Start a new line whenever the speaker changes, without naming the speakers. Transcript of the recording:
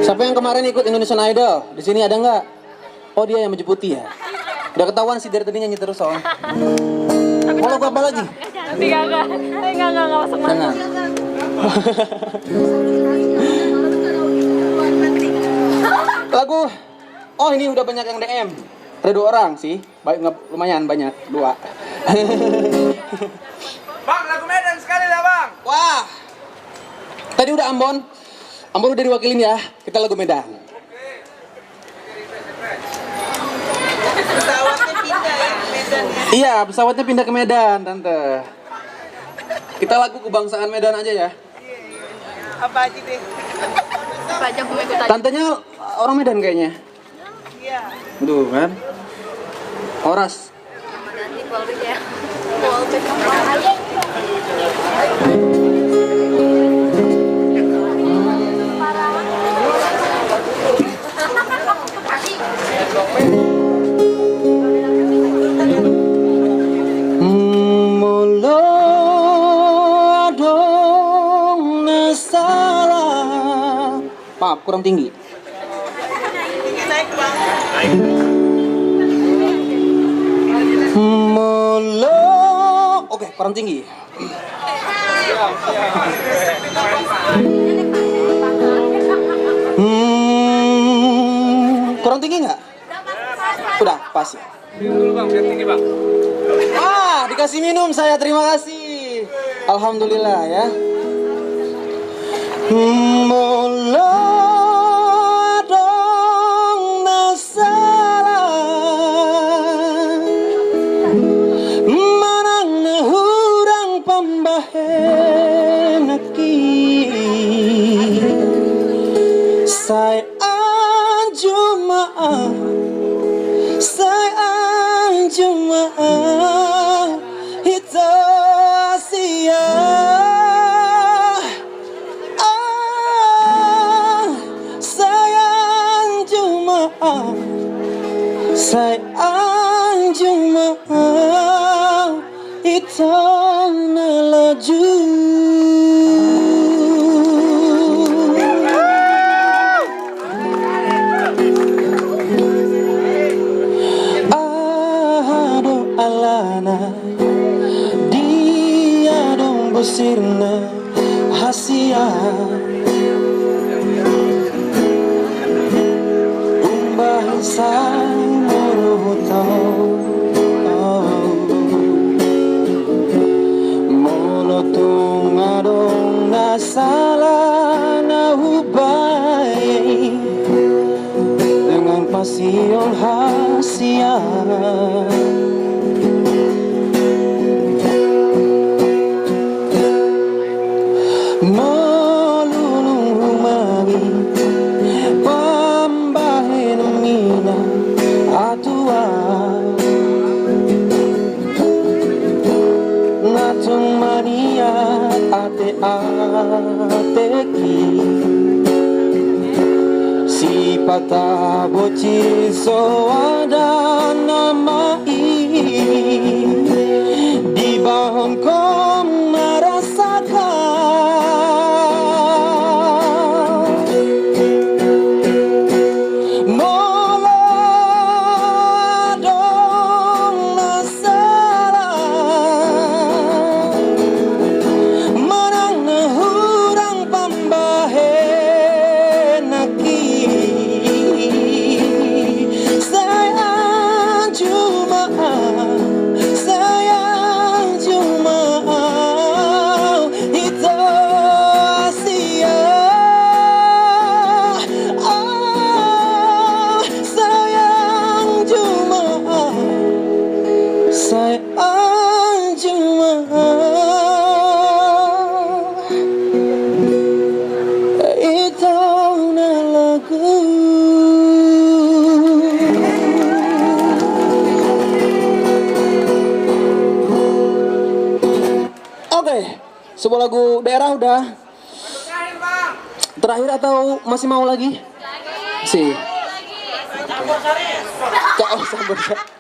Siapa yang kemarin ikut Indonesian Idol? Di sini ada nggak? Oh, dia yang baju putih ya. Udah ketahuan sih dari tadi nyanyi terus soalnya. Mau lagu apa lagi?
Enggak masuk.
Jangan. Lagu. Oh, ini udah banyak yang DM. Ada 2 orang sih. Baik, lumayan banyak, 2.
Bang, lagu Medan sekali lah bang.
Wah. Tadi udah Ambon. Ambon udah diwakilin ya. Kita lagu Medan.
Pesawatnya pindah ya ke Medan ya.
Iya, pesawatnya pindah ke Medan, Tante. Kita lagu kebangsaan Medan aja ya.
Apa aja deh?
Apa aja aku ikut aja.
Tantenya orang Medan kayaknya.
Iya.
Duh kan. Horas.
Nanti Polri ya. Polri kemana?
Mula dong salah. Maaf, kurang tinggi.
Naik bang.
Mula. Oke, kurang tinggi. Kurang tinggi nggak? Udah, pas ya.
Dulu bang, biar tinggi bang.
Ah, dikasih minum saya, terima kasih. Alhamdulillah ya. Mula dong nasalah manang hurang pambahenaki saya Jumaah saya Jumaah itu sia sayang Jumaah sayang Jumaah itu nalaju. Alana dia dong busirna hasia umbah sang muruto molotung adong nasala na hubay dengan pasion hasia. Molulung humagi pambahin mina atua ngatung mania ate-ateki si patah bocil so ada nama di bawah kau merasakan Sebuah lagu daerah udah.
Terakhir bang.
Terakhir atau masih mau lagi? Sih.
Campur sari.
Campur sari.